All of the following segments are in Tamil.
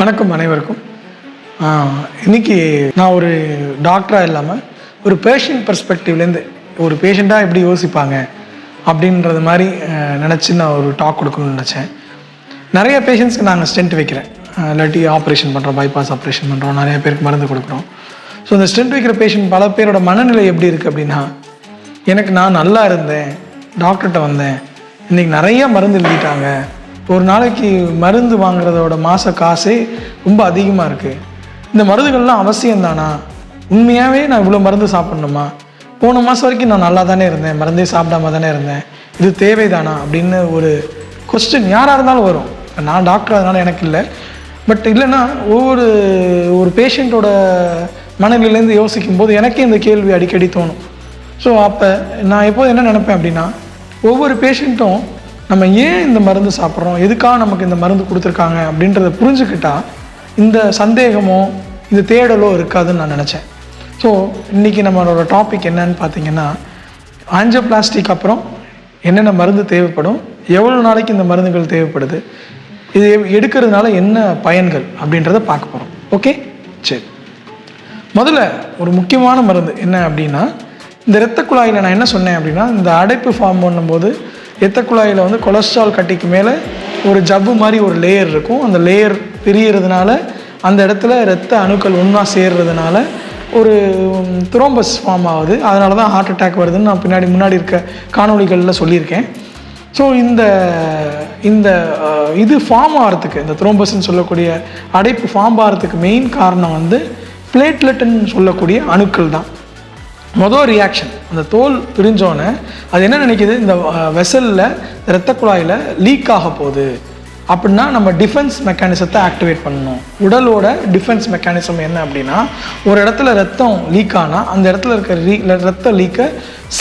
வணக்கம் அனைவருக்கும். இன்றைக்கி நான் ஒரு டாக்டராக இல்லாமல் ஒரு பேஷண்ட் பெர்ஸ்பெக்டிவ்லேருந்து ஒரு பேஷண்ட்டாக எப்படி யோசிப்பாங்க அப்படின்றது மாதிரி நினச்சி நான் ஒரு டாக் கொடுக்கணும்னு நினச்சேன். நிறைய பேஷண்ட்ஸ்க்கு நாங்கள் ஸ்டென்ட் வைக்கிறேன், இல்லாட்டி ஆப்ரேஷன் பண்ணுறோம், பைபாஸ் ஆப்ரேஷன் பண்ணுறோம், நிறைய பேருக்கு மருந்து கொடுக்குறோம். ஸோ இந்த ஸ்டென்ட் வைக்கிற பேஷண்ட் பல பேரோட மனநிலை எப்படி இருக்குது அப்படின்னா, நான் நல்லா இருந்தேன், டாக்டர்கிட்ட வந்தேன், இன்றைக்கி நிறைய மருந்து எழுதிட்டாங்க, ஒரு நாளைக்கு மருந்து வாங்குறதோட மாத காசே ரொம்ப அதிகமாக இருக்குது, இந்த மருந்துகள்லாம் அவசியம்தானா, உண்மையாகவே நான் இவ்வளோ மருந்து சாப்பிட்ணுமா, போன மாதம் வரைக்கும் நான் நல்லா தானே இருந்தேன், மருந்தே சாப்பிடாம தானே இருந்தேன், இது தேவைதானா அப்படின்னு ஒரு கொஸ்டின் யாராக இருந்தாலும் வரும். நான் டாக்டர் அதனால் எனக்கு இல்லை, பட் இல்லைன்னா ஒரு பேஷண்ட்டோட மனநிலையிலேருந்து யோசிக்கும் போது எனக்கே இந்த கேள்வி அடிக்கடி தோணும். ஸோ அப்போ நான் எப்போது என்ன நினைப்பேன் அப்படின்னா, ஒவ்வொரு பேஷண்ட்டும் நம்ம ஏன் இந்த மருந்து சாப்பிட்றோம், எதுக்காக நமக்கு இந்த மருந்து கொடுத்துருக்காங்க அப்படின்றத புரிஞ்சுக்கிட்டா இந்த சந்தேகமோ இந்த தேடலோ இருக்காதுன்னு நான் நினச்சேன். ஸோ இன்றைக்கி நம்மளோட டாபிக் என்னன்னு பார்த்தீங்கன்னா, ஆஞ்சியோபிளாஸ்டிக் அப்புறம் என்னென்ன மருந்து தேவைப்படும், எவ்வளோ நாளைக்கு இந்த மருந்துகள் தேவைப்படுது, இது எடுக்கிறதுனால என்ன பயன்கள் அப்படின்றத பார்க்க போகிறோம். ஓகே, சரி. முதல்ல ஒரு முக்கியமான மருந்து என்ன அப்படின்னா, இந்த இரத்த குழாயில் நான் என்ன சொன்னேன் அப்படின்னா, இந்த அடைப்பு ஃபார்ம் பண்ணும்போது இரத்த குழாயில் கொலஸ்ட்ரால் கட்டிக்கு மேலே ஒரு ஜவ்வு மாதிரி ஒரு லேயர் இருக்கும். அந்த லேயர் பிரியறதுனால அந்த இடத்துல இரத்த அணுக்கள் ஒன்றா சேர்றதுனால ஒரு த்ரோம்பஸ் ஃபார்ம் ஆகுது. அதனால தான் ஹார்ட் அட்டாக் வருதுன்னு நான் முன்னாடி இருக்க காணொளிகளில் சொல்லியிருக்கேன். ஸோ இந்த இது ஃபார்ம் ஆகிறதுக்கு, இந்த த்ரோம்பஸ்ன்னு சொல்லக்கூடிய அடைப்பு ஃபார்ம் ஆகிறதுக்கு மெயின் காரணம் பிளேட்லெட்டுன்னு சொல்லக்கூடிய அணுக்கள் தான். மொதல் ரியாக்ஷன், அந்த தோல் பிரிஞ்சோன்னே அது என்ன நினைக்கிது, இந்த வெசலில் இரத்த குழாயில் லீக் ஆக போகுது அப்படின்னா நம்ம டிஃபென்ஸ் மெக்கானிசத்தை ஆக்டிவேட் பண்ணணும். உடலோட டிஃபென்ஸ் மெக்கானிசம் என்ன அப்படின்னா, ஒரு இடத்துல ரத்தம் லீக் ஆனால் அந்த இடத்துல இருக்க ரத்த லீக்கை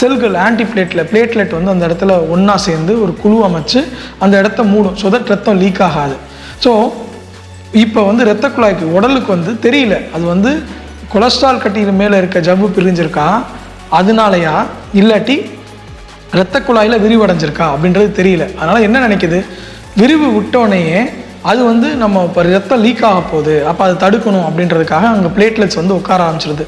செல்கள் பிளேட்லெட் அந்த இடத்துல ஒன்றா சேர்ந்து ஒரு குழு அமைச்சு அந்த இடத்த மூடும். ஸோ தட் ரத்தம் லீக் ஆகாது. ஸோ இப்போ இரத்த குழாய்க்கு உடலுக்கு தெரியல, அது கொலஸ்ட்ரால் கட்டியில் மேலே இருக்க ஜவ்வு பிரிஞ்சிருக்கா அதனாலயா இல்லாட்டி இரத்த குழாயில் விரிவடைஞ்சிருக்கா அப்படின்றது தெரியல. அதனால் என்ன நினைக்கிது, விரிவு விட்டோடனேயே அது நம்ம இப்போ ரத்தம் லீக் ஆக போகுது, அப்போ அதை தடுக்கணும் அப்படின்றதுக்காக அங்கே பிளேட்லெட்ஸ் உட்கார ஆரம்பிச்சிருது.